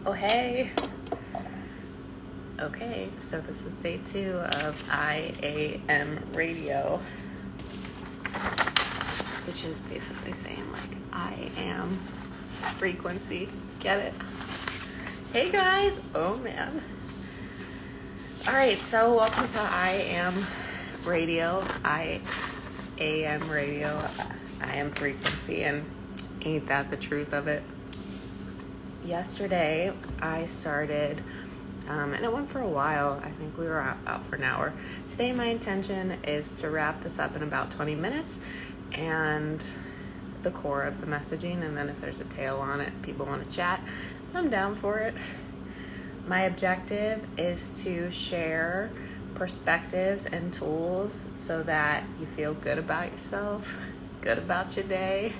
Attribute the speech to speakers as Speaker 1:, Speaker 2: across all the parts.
Speaker 1: Oh, hey. Okay, so this is day 2 of iAMradio, which is basically saying, like, I am frequency. Get it? Hey, guys. Oh, man. All right, so welcome to iAMradio. iAMradio. I am frequency, and ain't that the truth of it? Yesterday, I started, and it went for a while. I think we were out for an hour. Today, my intention is to wrap this up in about 20 minutes, and the core of the messaging, and then if there's a tail on it, people want to chat, I'm down for it. My objective is to share perspectives and tools so that you feel good about yourself, good about your day,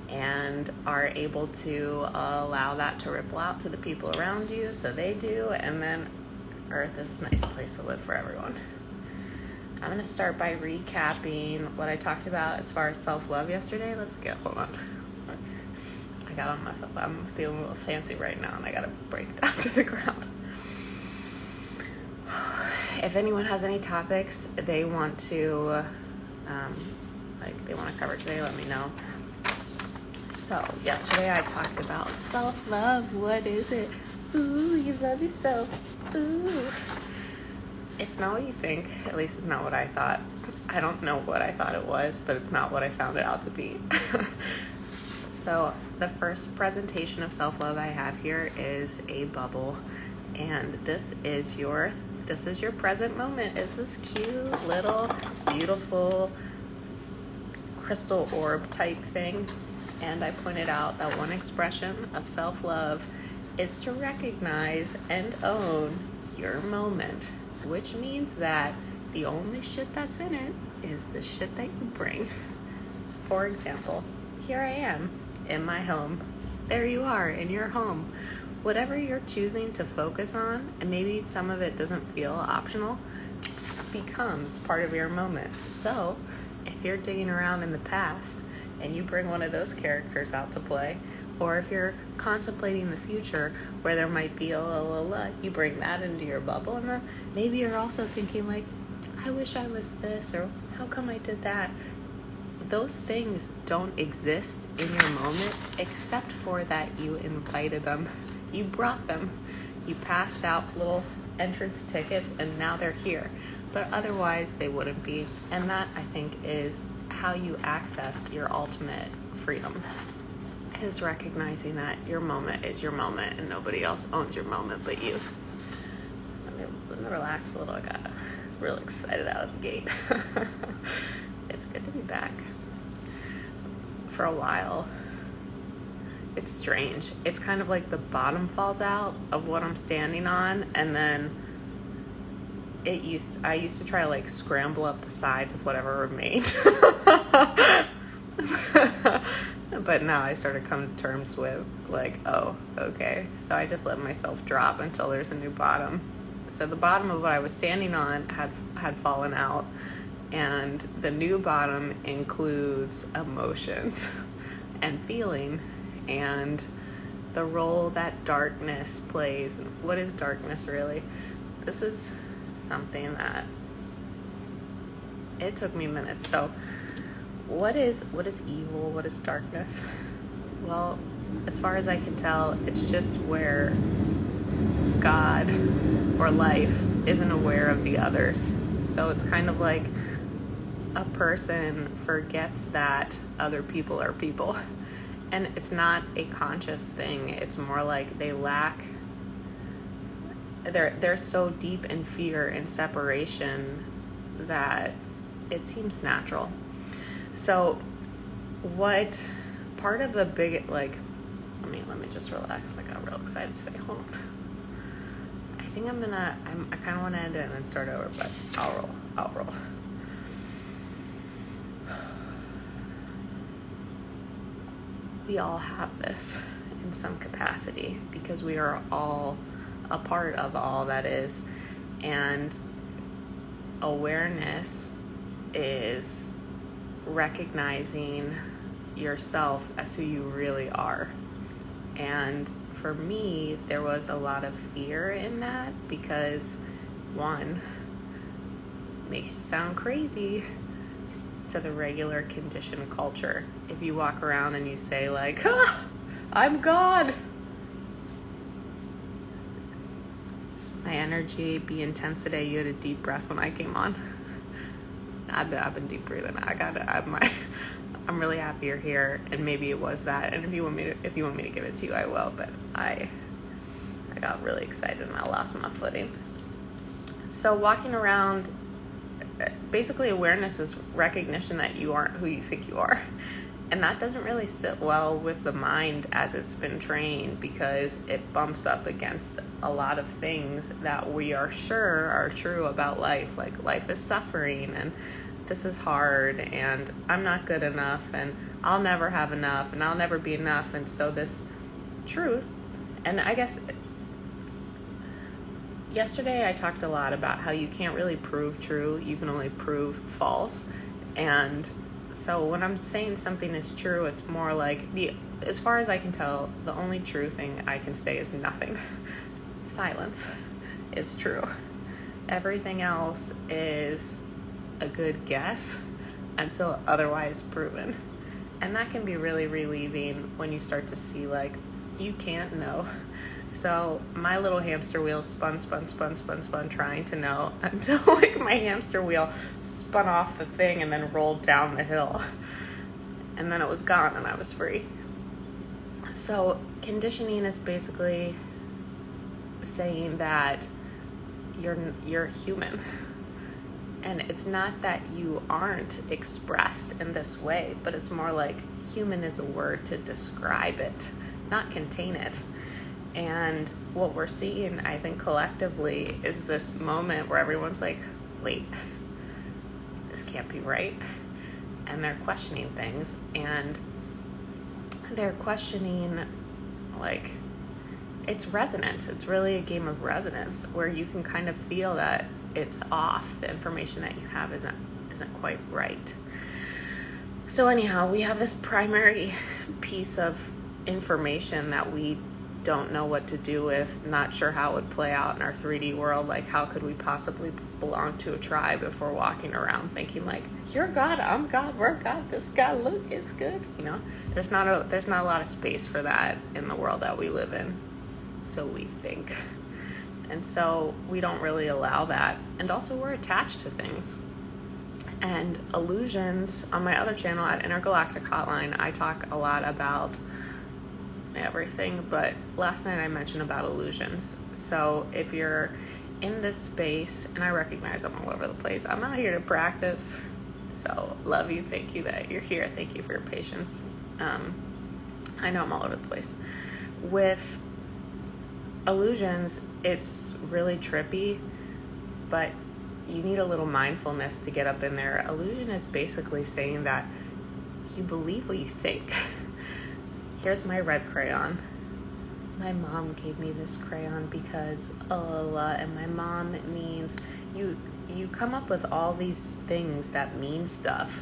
Speaker 1: and are able to allow that to ripple out to the people around you so they do, and then Earth is a nice place to live for everyone. I'm going to start by recapping what I talked about as far as self-love yesterday. Hold on. I got on I'm feeling a little fancy right now, and I got to break down to the ground. If anyone has any topics they want to, cover today, let me know. So, yesterday I talked about self-love. What is it? Ooh, you love yourself. Ooh. It's not what you think. At least it's not what I thought. I don't know what I thought it was, but it's not what I found it out to be. So, the first presentation of self-love I have here is a bubble. And this is your present moment. It's this cute little beautiful crystal orb type thing. And I pointed out that one expression of self-love is to recognize and own your moment, which means that the only shit that's in it is the shit that you bring. For example, here I am in my home. There you are in your home. Whatever you're choosing to focus on, and maybe some of it doesn't feel optional, becomes part of your moment. So if you're digging around in the past and you bring one of those characters out to play, or if you're contemplating the future where there might be you bring that into your bubble, and then maybe you're also thinking like, I wish I was this, or how come I did that? Those things don't exist in your moment except for that you invited them. You brought them. You passed out little entrance tickets and now they're here. But otherwise they wouldn't be. And that, I think, is how you access your ultimate freedom, is recognizing that your moment is your moment and nobody else owns your moment but you. Let me relax a little. I got real excited out of the gate. It's good to be back. For a while, it's strange. It's kind of like the bottom falls out of what I'm standing on, and then I used to try to like scramble up the sides of whatever remained. But now I started coming to terms with like, oh, okay. So I just let myself drop until there's a new bottom. So the bottom of what I was standing on had fallen out, and the new bottom includes emotions and feeling and the role that darkness plays. What is darkness really? This is something that it took me minutes. So what is evil? What is darkness? Well, as far as I can tell, it's just where God or life isn't aware of the others. So it's kind of like a person forgets that other people are people. And it's not a conscious thing. It's more like they're so deep in fear and separation that it seems natural. So what part of the big, like, let me just relax. I got real excited today. Hold on. I think I kind of want to end it and then start over, but I'll roll. We all have this in some capacity because we are all a part of all that is. And awareness is recognizing yourself as who you really are. And for me, there was a lot of fear in that because, one, makes you sound crazy to the regular conditioned culture. If you walk around and you say like, I'm God. My energy be intense today. You had a deep breath when I came on. I've been deep breathing. I'm really happy you're here, and maybe it was that. And if you want me to give it to you, I will. But I got really excited and I lost my footing. So walking around, basically awareness is recognition that you aren't who you think you are. And that doesn't really sit well with the mind as it's been trained, because it bumps up against a lot of things that we are sure are true about life. Like, life is suffering, and this is hard, and I'm not good enough, and I'll never have enough, and I'll never be enough. And so this truth, and I guess yesterday I talked a lot about how you can't really prove true, you can only prove false. And so when I'm saying something is true, it's more like, as far as I can tell, the only true thing I can say is nothing. Silence is true. Everything else is a good guess until otherwise proven. And that can be really relieving when you start to see, like, you can't know. So my little hamster wheel spun, trying to know, until like my hamster wheel spun off the thing and then rolled down the hill. And then it was gone and I was free. So conditioning is basically saying that you're human. And it's not that you aren't expressed in this way, but it's more like human is a word to describe it, not contain it. And what we're seeing, I think, collectively is this moment where everyone's like, wait, this can't be right. And they're questioning things. And they're questioning, like, it's resonance. It's really a game of resonance where you can kind of feel that it's off. The information that you have isn't quite right. So anyhow, we have this primary piece of information that we don't know what to do with, not sure how it would play out in our 3D world. Like, how could we possibly belong to a tribe if we're walking around thinking like, you're God, I'm God, we're God, this guy, look, it's good. You know, there's not a lot of space for that in the world that we live in. So we think. And so we don't really allow that. And also we're attached to things. And illusions, on my other channel at Intergalactic Hotline, I talk a lot about everything, but last night I mentioned about illusions. So if you're in this space, and I recognize I'm all over the place, I'm not here to practice. So love you, thank you that you're here, thank you for your patience. I know I'm all over the place. With illusions, it's really trippy, but you need a little mindfulness to get up in there. Illusion is basically saying that you believe what you think. Here's my red crayon. My mom gave me this crayon because and my mom means you come up with all these things that mean stuff,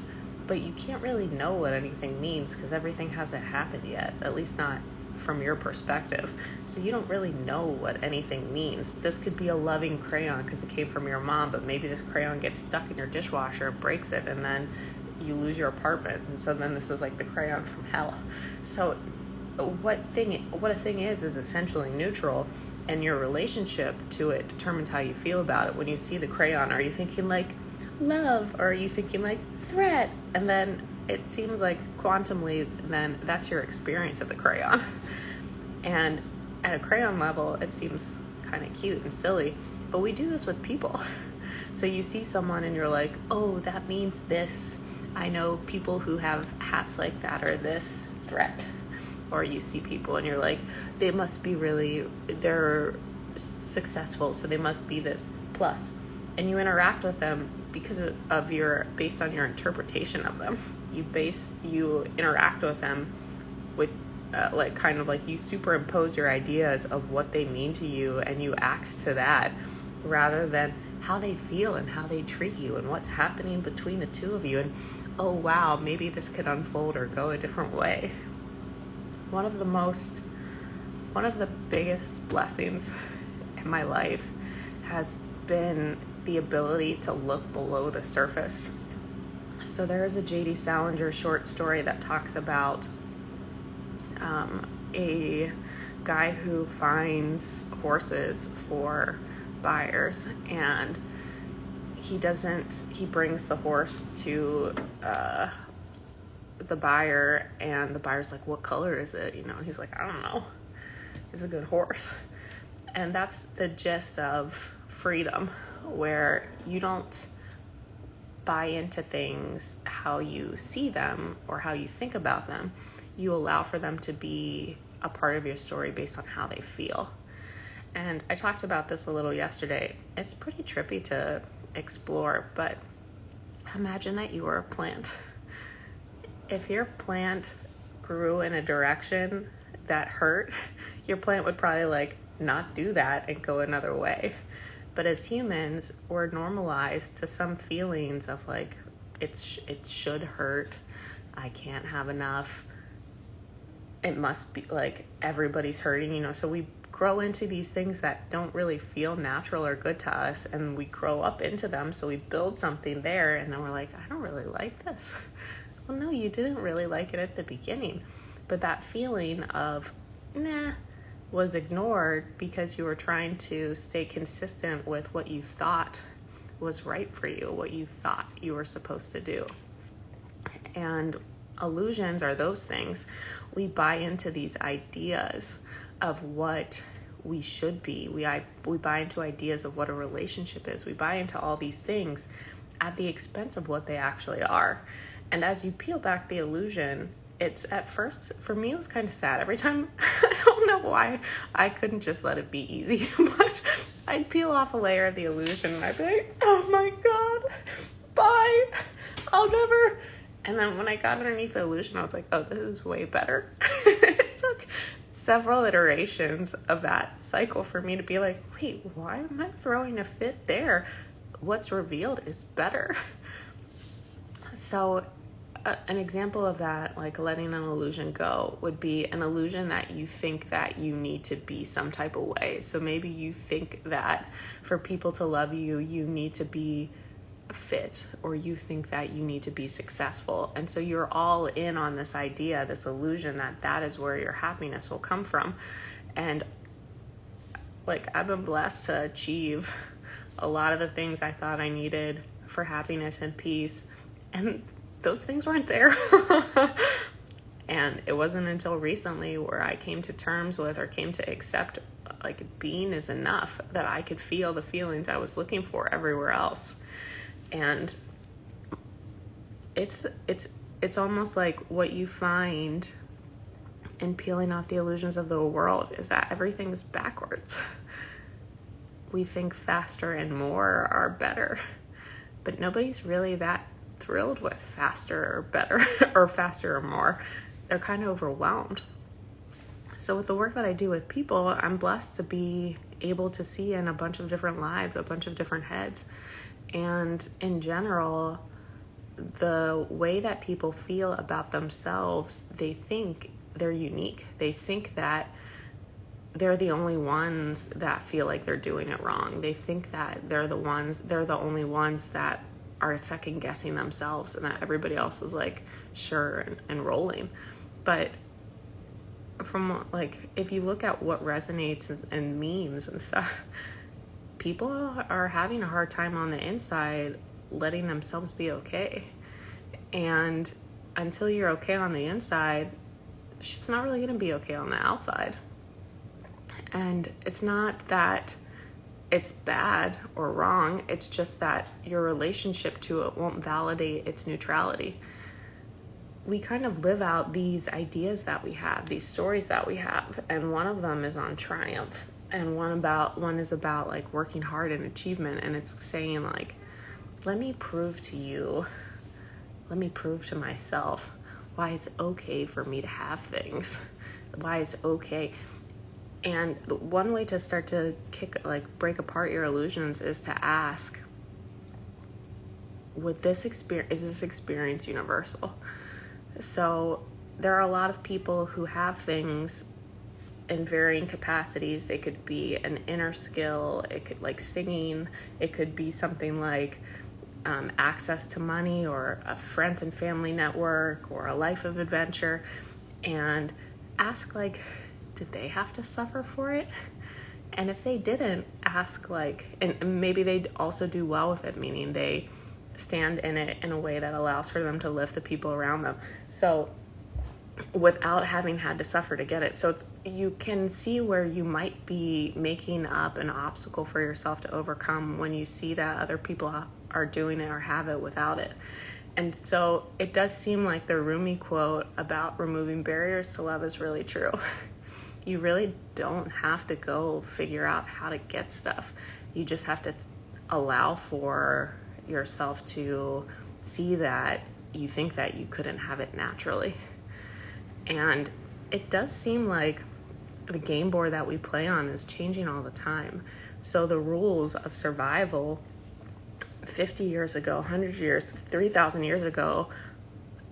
Speaker 1: but you can't really know what anything means because everything hasn't happened yet, at least not from your perspective. So you don't really know what anything means. This could be a loving crayon because it came from your mom, but maybe this crayon gets stuck in your dishwasher, breaks it, and then you lose your apartment. And so then this is like the crayon from hell. So what a thing is essentially neutral, and your relationship to it determines how you feel about it. When you see the crayon, are you thinking like love, or are you thinking like threat? And then it seems like quantumly, then that's your experience of the crayon. And at a crayon level, it seems kind of cute and silly, but we do this with people. So you see someone and you're like, oh, that means this. I know people who have hats like that are this threat. Or you see people and you're like, they must be they're successful, so they must be this plus. And you interact with them because based on your interpretation of them. You interact with them with you superimpose your ideas of what they mean to you, and you act to that rather than how they feel and how they treat you and what's happening between the two of you. And oh wow, maybe this could unfold or go a different way. One of the most one of the biggest blessings in my life has been the ability to look below the surface. So there is a J.D. Salinger short story that talks about a guy who finds horses for buyers, and he brings the horse to the buyer, and the buyer's like, what color is it? He's like, I don't know. It's a good horse. And that's the gist of freedom, where you don't buy into things how you see them or how you think about them. You allow for them to be a part of your story based on how they feel. And I talked about this a little yesterday. It's pretty trippy to explore, but imagine that you were a plant. If your plant grew in a direction that hurt, your plant would probably not do that and go another way. But as humans, we're normalized to some feelings of it should hurt, I can't have enough, it must be everybody's hurting, so we grow into these things that don't really feel natural or good to us, and we grow up into them, so we build something there, and then we're like, I don't really like this. Well, no, you didn't really like it at the beginning, but that feeling of nah was ignored because you were trying to stay consistent with what you thought was right for you, what you thought you were supposed to do. And illusions are those things. We buy into these ideas of what we should be. We buy into ideas of what a relationship is. We buy into all these things at the expense of what they actually are. And as you peel back the illusion, it's at first, for me, it was kind of sad. Every time, I don't know why I couldn't just let it be easy, but I'd peel off a layer of the illusion and I'd be like, oh my God, bye, I'll never. And then when I got underneath the illusion, I was like, oh, this is way better. It took several iterations of that cycle for me to be like, wait, why am I throwing a fit there? What's revealed is better. So an example of that, letting an illusion go, would be an illusion that you think that you need to be some type of way. So maybe you think that for people to love you, you need to be fit, or you think that you need to be successful. And so you're all in on this idea, this illusion that is where your happiness will come from. And I've been blessed to achieve a lot of the things I thought I needed for happiness and peace. And those things weren't there. And it wasn't until recently where I came to terms with, or came to accept, being is enough, that I could feel the feelings I was looking for everywhere else. And it's almost like what you find in peeling off the illusions of the world is that everything's backwards. We think faster and more are better, but nobody's really that thrilled with faster or better or faster or more. They're kind of overwhelmed. So with the work that I do with people, I'm blessed to be able to see in a bunch of different lives, a bunch of different heads. And in general, the way that people feel about themselves, they think they're unique. They think that they're the only ones that feel like they're doing it wrong. They think that they're the only ones that are second guessing themselves, and that everybody else is sure and rolling. But from if you look at what resonates and memes and stuff, people are having a hard time on the inside letting themselves be okay. And until you're okay on the inside, shit's not really going to be okay on the outside. And it's not that it's bad or wrong. It's just that your relationship to it won't validate its neutrality. We kind of live out these ideas that we have, these stories that we have, and one of them is on triumph, and one is about working hard and achievement, and it's saying let me prove to you, let me prove to myself why it's okay for me to have things, why it's okay. And one way to start to break apart your illusions is to ask, is this experience universal? So there are a lot of people who have things in varying capacities. They could be an inner skill, it could like singing, it could be something like access to money or a friends and family network or a life of adventure, and ask like, did they have to suffer for it? And if they didn't, ask like, and maybe they'd also do well with it, meaning they stand in it in a way that allows for them to lift the people around them. So without having had to suffer to get it. So you can see where you might be making up an obstacle for yourself to overcome when you see that other people are doing it or have it without it. And so it does seem like the Rumi quote about removing barriers to love is really true. You really don't have to go figure out how to get stuff. You just have to allow for yourself to see that you think that you couldn't have it naturally. And it does seem like the game board that we play on is changing all the time. So the rules of survival 50 years ago, 100 years, 3,000 years ago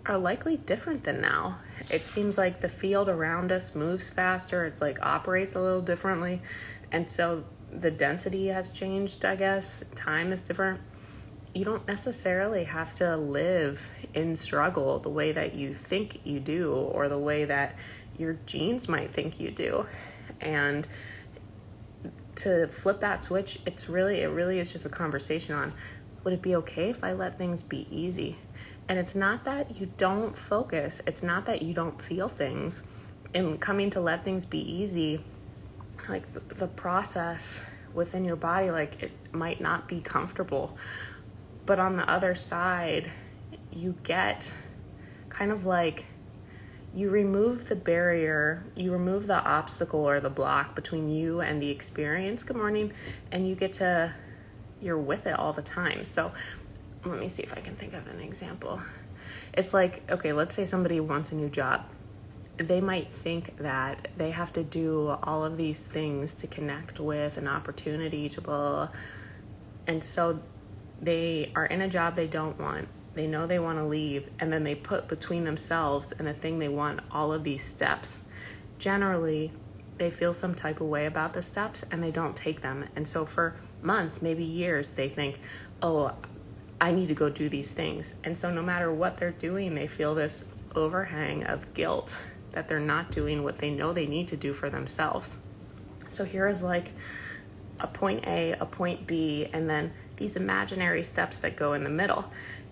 Speaker 1: are likely different than now. It seems like the field around us moves faster. It like operates a little differently. And so the density has changed, I guess. Time is different. You don't necessarily have to live in struggle the way that you think you do, or the way that your genes might think you do. And to flip that switch, it really is just a conversation on, would it be okay if I let things be easy? And it's not that you don't focus. It's not that you don't feel things. In coming to let things be easy, like the process within your body, like it might not be comfortable. But on the other side, you get kind of like, you remove the barrier, you remove the obstacle or the block between you and the experience. Good morning. And you're with it all the time. So let me see if I can think of an example. It's like, okay, let's say somebody wants a new job. They might think that they have to do all of these things to connect with an opportunity to blah. And so they are in a job they don't want. They know they want to leave, and then they put between themselves and the thing they want all of these steps. Generally, they feel some type of way about the steps and they don't take them. And so for months, maybe years, they think, oh, I need to go do these things. And so no matter what they're doing, they feel this overhang of guilt that they're not doing what they know they need to do for themselves. So here is like a point A, a point B, and then these imaginary steps that go in the middle.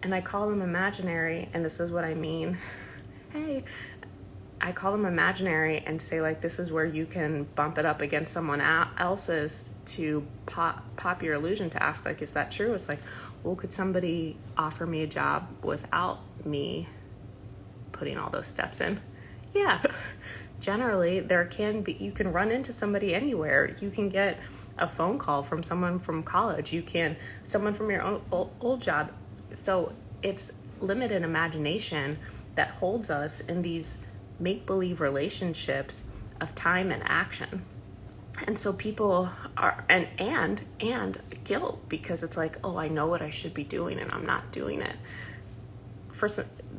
Speaker 1: And I call them imaginary, and this is what I mean. Hey, I call them imaginary and say like, this is where you can bump it up against someone else's to pop your illusion, to ask like, is that true? It's like, well, could somebody offer me a job without me putting all those steps in? Yeah. Generally, you can run into somebody anywhere. You can get a phone call from someone from college. Someone from your old job. So it's limited imagination that holds us in these make-believe relationships of time and action. And so people are, and guilt, because it's like, oh, I know what I should be doing and I'm not doing it.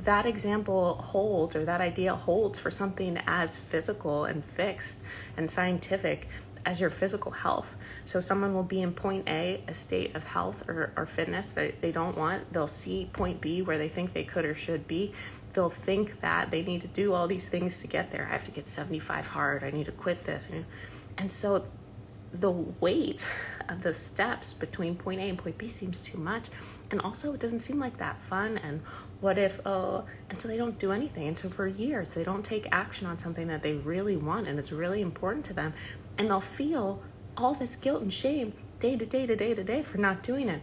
Speaker 1: That example holds, or that idea holds for something as physical and fixed and scientific as your physical health. So someone will be in point A, a state of health or fitness that they don't want. They'll see point B where they think they could or should be. They'll think that they need to do all these things to get there. I have to get 75 hard. I need to quit this. And so the weight of the steps between point A and point B seems too much. And also it doesn't seem like that fun. And what if, and so they don't do anything. And so for years, they don't take action on something that they really want and it's really important to them. And they'll feel all this guilt and shame day to day to day to day for not doing it.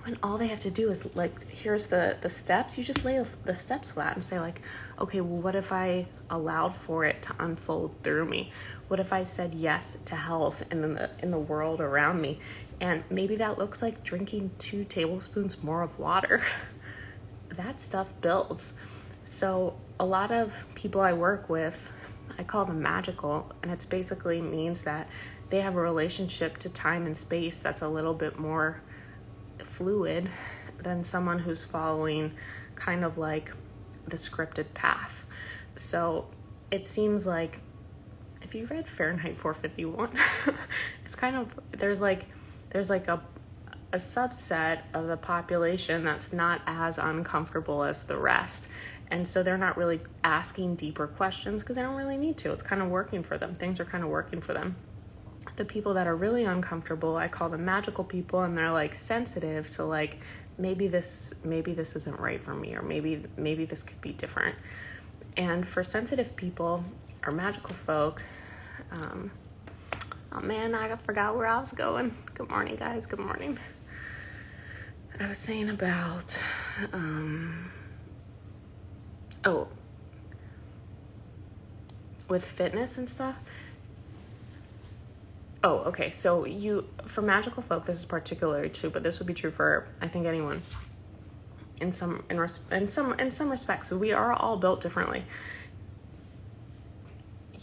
Speaker 1: When all they have to do is like, here's the steps. You just lay the steps flat and say like, okay, well, what if I allowed for it to unfold through me? What if I said yes to health in the world around me? And maybe that looks like drinking 2 tablespoons more of water. That stuff builds. So a lot of people I work with, I call them magical, and it basically means that they have a relationship to time and space that's a little bit more fluid than someone who's following kind of like the scripted path. So it seems like if you read Fahrenheit 451, it's kind of, there's like a subset of the population that's not as uncomfortable as the rest. And so they're not really asking deeper questions because they don't really need to. It's kind of working for them. Things are kind of working for them. The people that are really uncomfortable, I call them magical people, and they're like sensitive to like, maybe this isn't right for me, or maybe this could be different. And for sensitive people or magical folk, oh man, I forgot where I was going. Good morning, guys. Good morning. I was saying about, with fitness and stuff. Oh, okay. So for magical folk, this is particularly true, but this would be true for, I think, anyone. In some respects, we are all built differently.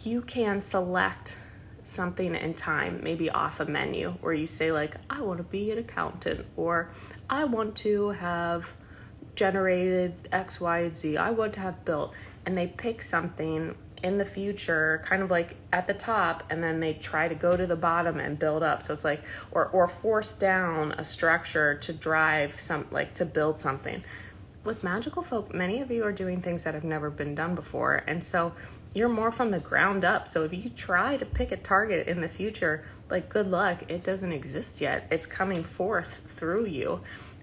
Speaker 1: You can select something in time, maybe off a menu, where you say like, I want to be an accountant, or I want to have generated X, Y, and Z. I want to have built, and they pick something in the future, kind of like at the top, and then they try to go to the bottom and build up. So it's like, or force down a structure to drive to build something. With magical folk, many of you are doing things that have never been done before. And so you're more from the ground up. So if you try to pick a target in the future, like, good luck, it doesn't exist yet. It's coming forth through you.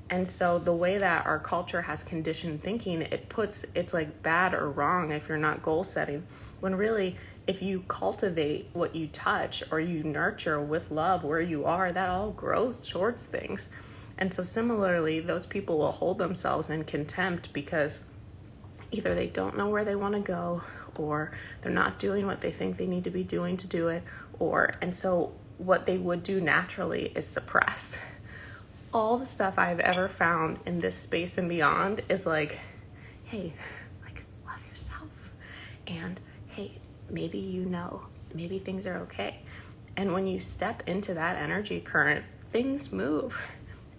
Speaker 1: And so the way that our culture has conditioned thinking, it's like bad or wrong if you're not goal setting. When really, if you cultivate what you touch, or you nurture with love where you are, that all grows towards things. And so similarly, those people will hold themselves in contempt because either they don't know where they want to go, or they're not doing what they think they need to be doing to do it, and so what they would do naturally is suppress. All the stuff I've ever found in this space and beyond is like, hey, like, love yourself. And hey, maybe maybe things are okay. And when you step into that energy current, things move.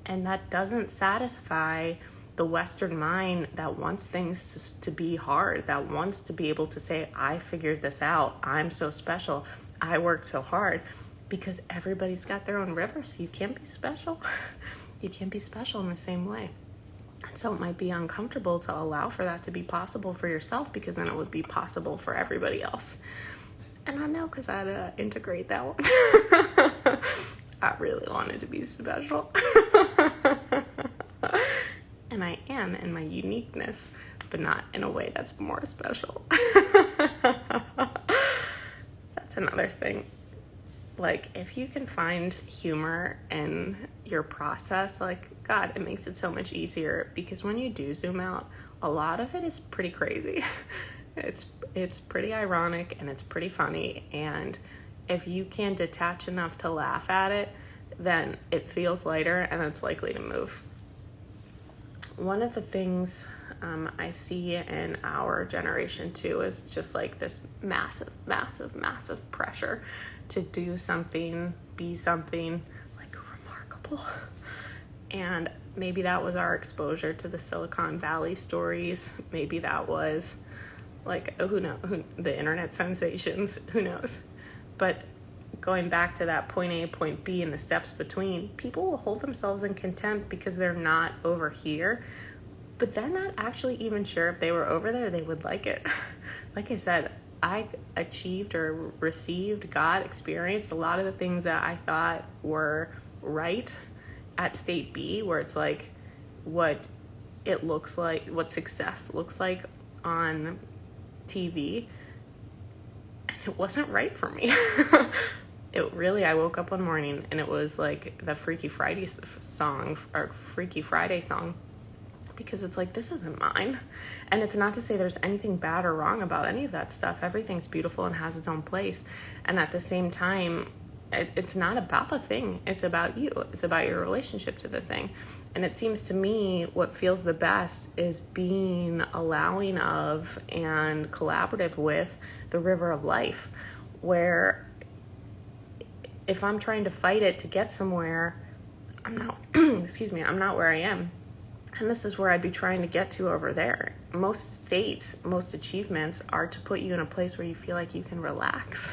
Speaker 1: And that doesn't satisfy the Western mind that wants things to be hard, that wants to be able to say, I figured this out. I'm so special. I worked so hard. Because everybody's got their own river, so you can't be special. You can't be special in the same way. And so it might be uncomfortable to allow for that to be possible for yourself, because then it would be possible for everybody else. And I know, because I had to integrate that one. I really wanted to be special. And I am in my uniqueness, but not in a way that's more special. That's another thing. Like, if you can find humor in your process, like, God, it makes it so much easier, because when you do zoom out, a lot of it is pretty crazy. It's pretty ironic, and it's pretty funny, and if you can detach enough to laugh at it, then it feels lighter, and it's likely to move. One of the things I see in our generation too is just like this massive pressure to do something, be something like remarkable. And maybe that was our exposure to the Silicon Valley stories. Maybe that was like, who knows, the internet sensations, who knows? But going back to that point A, point B, and the steps between, people will hold themselves in contempt because they're not over here, but they're not actually even sure if they were over there, they would like it. Like I said, I achieved or received, got, experienced a lot of the things that I thought were right at state B, where it's like what it looks like, what success looks like on TV. And it wasn't right for me. I woke up one morning and it was like the Freaky Friday song, because it's like, this isn't mine. And it's not to say there's anything bad or wrong about any of that stuff. Everything's beautiful and has its own place. And at the same time, it's not about the thing. It's about you. It's about your relationship to the thing. And it seems to me what feels the best is being allowing of and collaborative with the river of life, where if I'm trying to fight it to get somewhere, I'm not, I'm not where I am. And this is where I'd be trying to get to over there. Most states, most achievements are to put you in a place where you feel like you can relax.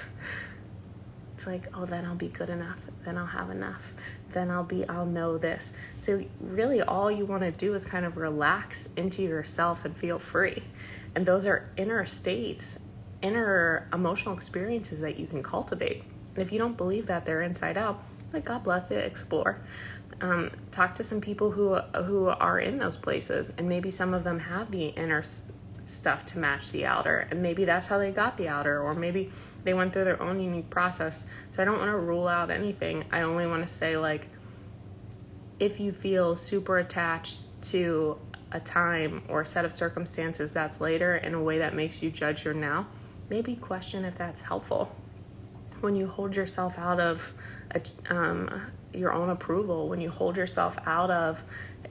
Speaker 1: It's like, oh, then I'll be good enough. Then I'll have enough. Then I'll know this. So really all you want to do is kind of relax into yourself and feel free. And those are inner states, inner emotional experiences that you can cultivate. And if you don't believe that they're inside out, like, God bless you, explore. Talk to some people who are in those places, and maybe some of them have the inner stuff to match the outer, and maybe that's how they got the outer, or maybe they went through their own unique process. So I don't want to rule out anything. I only want to say, like, if you feel super attached to a time or a set of circumstances that's later in a way that makes you judge your now, maybe question if that's helpful. When you hold yourself out of your own approval, when you hold yourself out of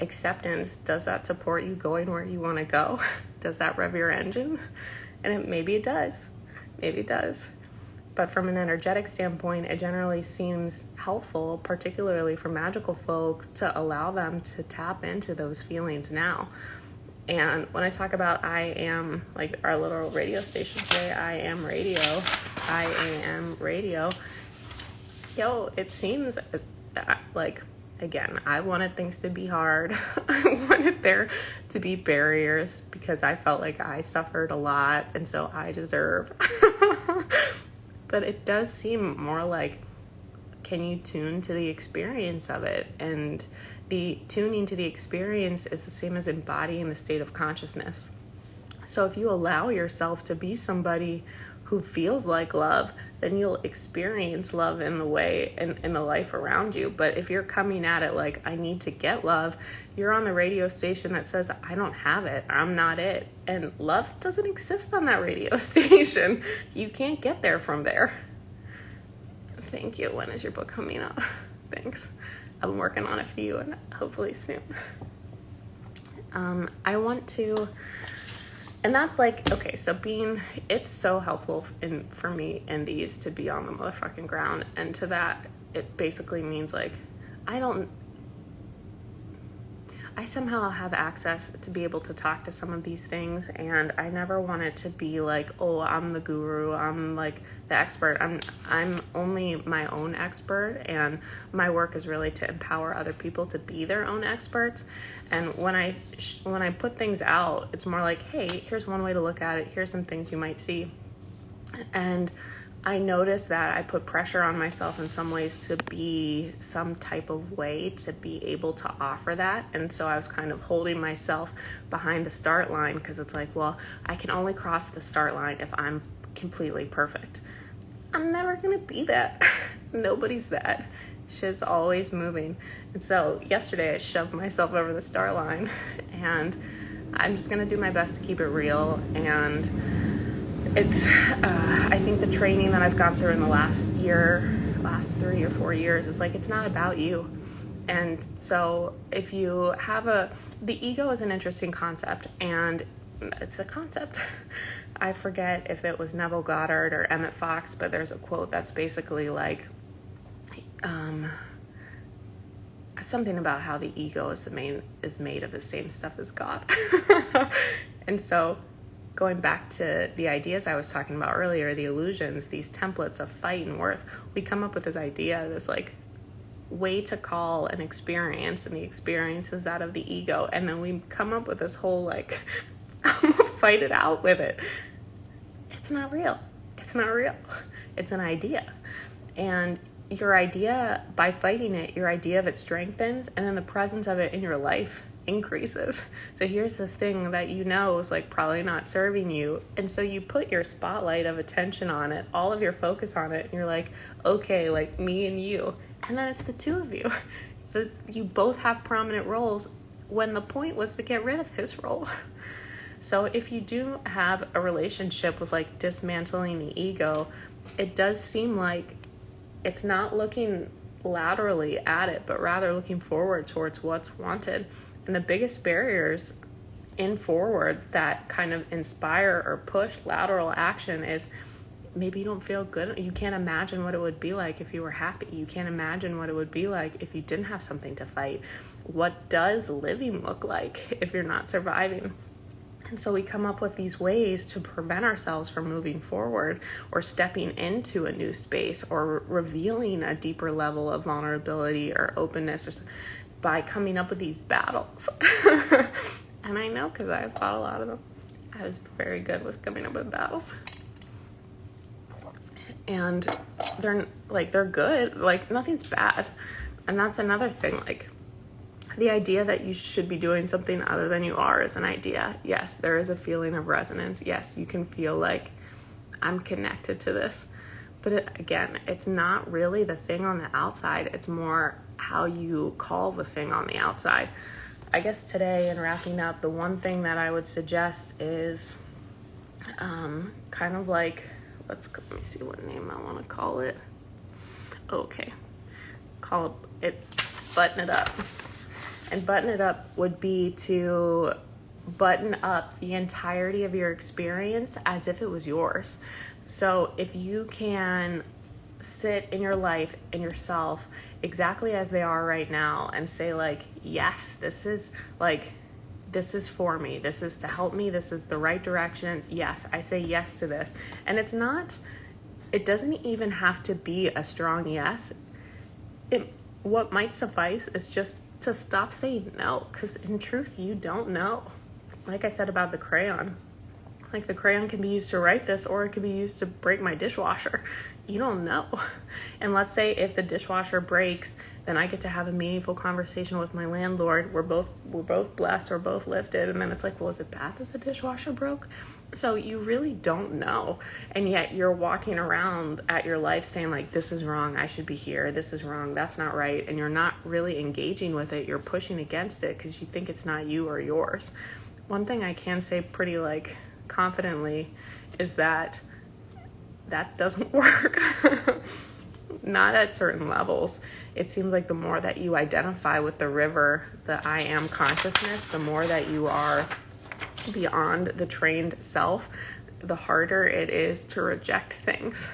Speaker 1: acceptance, does that support you going where you want to go? Does that rev your engine? And maybe it does. Maybe it does. But from an energetic standpoint, it generally seems helpful, particularly for magical folk, to allow them to tap into those feelings now. And when I talk about iAM, like our little radio station today, iAMradio, it seems like, again, I wanted things to be hard. I wanted there to be barriers because I felt like I suffered a lot, and so I deserve. But it does seem more like, can you tune to the experience of it? And the tuning to the experience is the same as embodying the state of consciousness. So if you allow yourself to be somebody who feels like love, then you'll experience love in the way, in the life around you. But if you're coming at it like, I need to get love, you're on the radio station that says, I don't have it, I'm not it. And love doesn't exist on that radio station. You can't get there from there. Thank you. When is your book coming out? Thanks. I'm working on a few, and hopefully soon. I want to, and that's like, okay, so it's so helpful for me in these to be on the motherfucking ground. And to that, it basically means like, I somehow have access to be able to talk to some of these things, and I never want it to be like, oh, I'm the guru, I'm like the expert. I'm only my own expert, and my work is really to empower other people to be their own experts. And when I put things out, it's more like, hey, here's one way to look at it, here's some things you might see. And I noticed that I put pressure on myself in some ways to be some type of way to be able to offer that. And so I was kind of holding myself behind the start line, because it's like, well, I can only cross the start line if I'm completely perfect. I'm never going to be that. Nobody's that. Shit's always moving. And so yesterday I shoved myself over the start line, and I'm just going to do my best to keep it real. And it's, I think the training that I've gone through in the last 3 or 4 years is like, it's not about you. And so if you have the ego is an interesting concept, and it's a concept. I forget if it was Neville Goddard or Emmett Fox, but there's a quote that's basically like, something about how the ego is made of the same stuff as God. And so going back to the ideas I was talking about earlier, the illusions, these templates of fight and worth, we come up with this idea, this like way to call an experience, and the experience is that of the ego. And then we come up with this whole like, I'm gonna fight it out with it. It's not real. It's not real. It's an idea. And your idea, by fighting it, your idea of it strengthens, and then the presence of it in your life increases. So here's this thing that you know is like probably not serving you, and so you put your spotlight of attention on it, all of your focus on it, and you're like, okay, like me and you, and then it's the two of you. You both have prominent roles when the point was to get rid of his role. So if you do have a relationship with like dismantling the ego, it does seem like it's not looking laterally at it, but rather looking forward towards what's wanted. And the biggest barriers in forward that kind of inspire or push lateral action is maybe you don't feel good. You can't imagine what it would be like if you were happy. You can't imagine what it would be like if you didn't have something to fight. What does living look like if you're not surviving? And so we come up with these ways to prevent ourselves from moving forward or stepping into a new space or revealing a deeper level of vulnerability or openness, or by coming up with these battles. And I know, because I've fought a lot of them. I was very good with coming up with battles. And they're good. Like, nothing's bad. And that's another thing. Like, the idea that you should be doing something other than you are is an idea. Yes, there is a feeling of resonance. Yes, you can feel like I'm connected to this. But again, it's not really the thing on the outside. It's more how you call the thing on the outside. I guess today, in wrapping up, the one thing that I would suggest is kind of like, let me see what name I want to call it. Okay. It's button it up. And button it up would be to button up the entirety of your experience as if it was yours. So if you can sit in your life and yourself exactly as they are right now and say, like, yes, this is for me. This is to help me. This is the right direction. Yes, I say yes to this. And it doesn't even have to be a strong yes. What might suffice is just to stop saying no, because in truth, you don't know. Like I said about the crayon, like the crayon can be used to write this, or it could be used to break my dishwasher. You don't know. And let's say if the dishwasher breaks, then I get to have a meaningful conversation with my landlord. We're both blessed, we're both lifted. And then it's like, well, is it bad that the dishwasher broke? So you really don't know. And yet you're walking around at your life saying, like, this is wrong, I should be here, this is wrong, that's not right. And you're not really engaging with it. You're pushing against it because you think it's not you or yours. One thing I can say pretty confidently is that doesn't work. Not at certain levels. It seems like the more that you identify with the river, the I am consciousness, the more that you are beyond the trained self, the harder it is to reject things.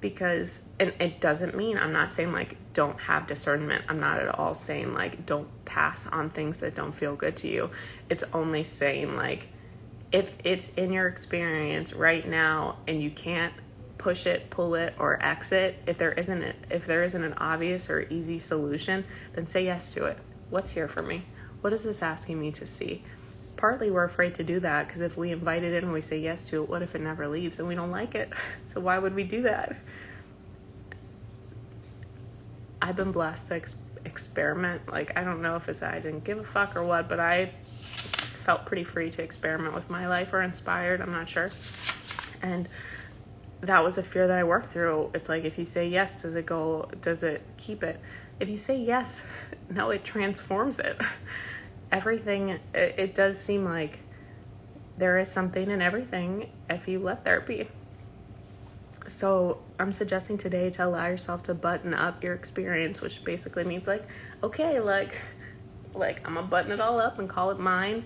Speaker 1: Because, and it doesn't mean, I'm not saying like don't have discernment. I'm not at all saying like don't pass on things that don't feel good to you. It's only saying like, if it's in your experience right now and you can't push it, pull it, or exit, if there isn't an obvious or easy solution, then say yes to it. What's here for me? What is this asking me to see? Partly we're afraid to do that because if we invite it in and we say yes to it, what if it never leaves and we don't like it? So why would we do that? I've been blessed to experiment. Like, I don't know if it's that I didn't give a fuck or what, but I felt pretty free to experiment with my life, or inspired, I'm not sure. And that was a fear that I worked through. It's like, if you say yes, does it keep it? If you say yes, no, it transforms it. Everything, it does seem like there is something in everything if you let there be. So I'm suggesting today to allow yourself to button up your experience, which basically means like, okay, like I'm gonna button it all up and call it mine.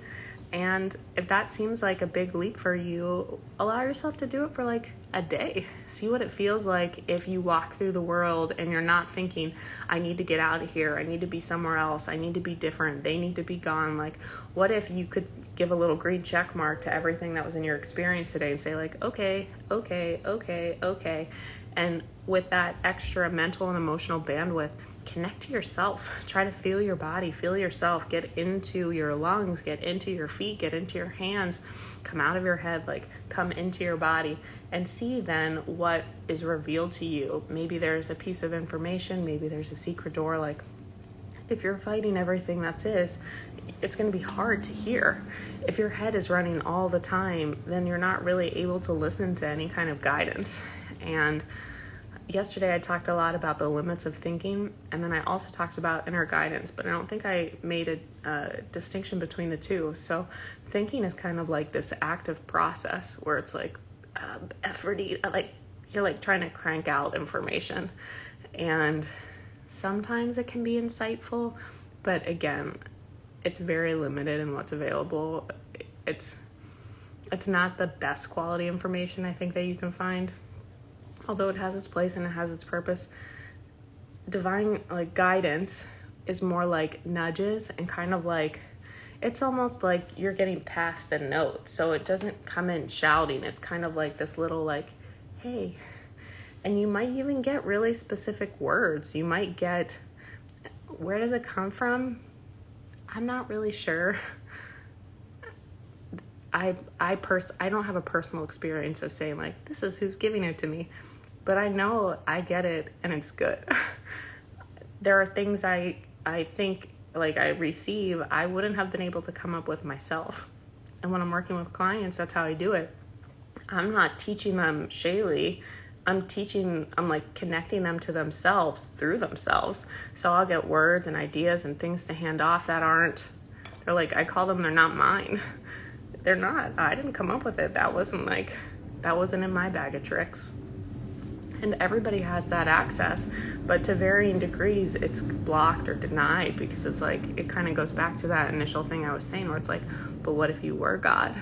Speaker 1: And if that seems like a big leap for you, allow yourself to do it for like a day. See what it feels like if you walk through the world and you're not thinking, I need to get out of here, I need to be somewhere else, I need to be different, they need to be gone. Like, what if you could give a little green check mark to everything that was in your experience today and say like, okay. And with that extra mental and emotional bandwidth, connect to yourself. Try to feel your body, feel yourself, get into your lungs, get into your feet, get into your hands, come out of your head, like come into your body, and see then what is revealed to you. Maybe there's a piece of information, maybe there's a secret door. Like, if you're fighting everything that's it's going to be hard to hear. If your head is running all the time, then you're not really able to listen to any kind of guidance. And yesterday I talked a lot about the limits of thinking, and then I also talked about inner guidance, but I don't think I made a distinction between the two. So thinking is kind of like this active process where it's like efforty, like you're like trying to crank out information, and sometimes it can be insightful, but again, it's very limited in what's available. It's not the best quality information I think that you can find. although it has its place and it has its purpose, divine like guidance is more like nudges and kind of like, it's almost like you're getting past a note. So it doesn't come in shouting. It's kind of like this little like, hey. And you might even get really specific words. You might get, where does it come from? I'm not really sure. I don't have a personal experience of saying like, this is who's giving it to me. But I know I get it and it's good. There are things I think like I receive, I wouldn't have been able to come up with myself. And when I'm working with clients, that's how I do it. I'm not teaching them Shaylee. I'm like connecting them to themselves through themselves. So I'll get words and ideas and things to hand off that they're like, I call them, they're not mine. They're not. I didn't come up with it. That wasn't in my bag of tricks. And everybody has that access, but to varying degrees, it's blocked or denied because it's like, it kind of goes back to that initial thing I was saying where it's like, but what if you were God?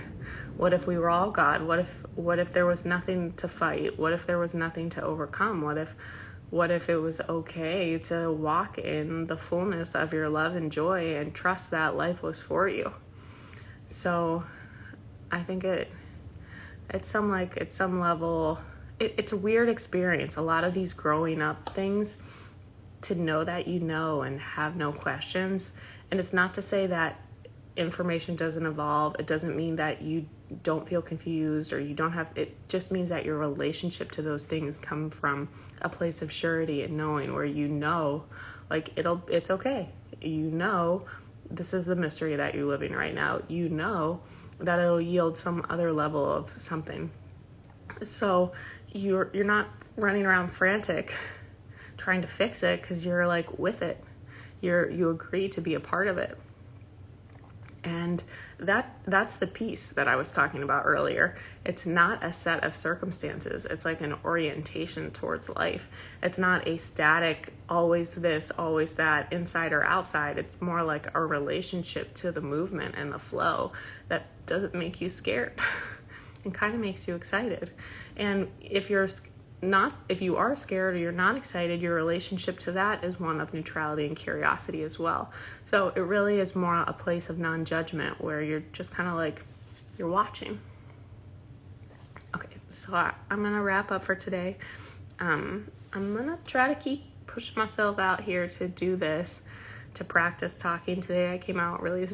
Speaker 1: What if we were all God? What if there was nothing to fight? What if there was nothing to overcome? What if it was okay to walk in the fullness of your love and joy and trust that life was for you? So I think at some level, it's a weird experience. A lot of these growing up things, to know that you know and have no questions. And it's not to say that information doesn't evolve. It doesn't mean that you don't feel confused or you don't have, it just means that your relationship to those things come from a place of surety and knowing where you know, like it's okay. You know, this is the mystery that you're living right now. You know that it'll yield some other level of something. So you're not running around frantic trying to fix it because you're like with it. You agree to be a part of it. And that's the piece that I was talking about earlier. It's not a set of circumstances. It's like an orientation towards life. It's not a static, always this, always that, inside or outside. It's more like a relationship to the movement and the flow that doesn't make you scared and kind of makes you excited. And if you are scared or you're not excited, your relationship to that is one of neutrality and curiosity as well. So it really is more a place of non-judgment where you're just kind of like, you're watching. Okay, so I'm going to wrap up for today. I'm going to try to keep pushing myself out here to do this, to practice talking. Today I came out really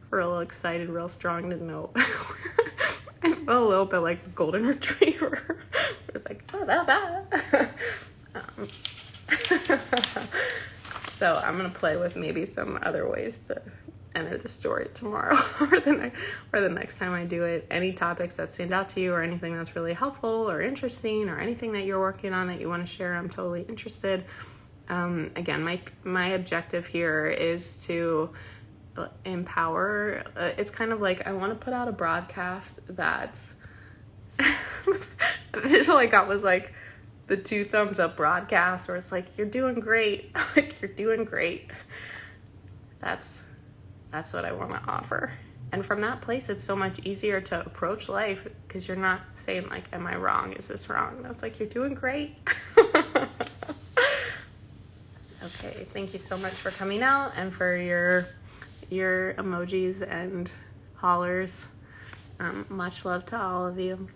Speaker 1: real excited, real strong to know. I felt a little bit like a golden retriever. It was like, So I'm going to play with maybe some other ways to enter the story tomorrow or the next time I do it. Any topics that stand out to you or anything that's really helpful or interesting or anything that you're working on that you want to share, I'm totally interested. Again, my objective here is to empower. It's kind of like I want to put out a broadcast that's the visual I got was like the 2 thumbs up broadcast where it's like, you're doing great. Like, you're doing great. That's what I want to offer. And from that place, it's so much easier to approach life because you're not saying like, am I wrong? Is this wrong? It's like, you're doing great. Okay. Thank you so much for coming out and for your emojis and hollers. Much love to all of you.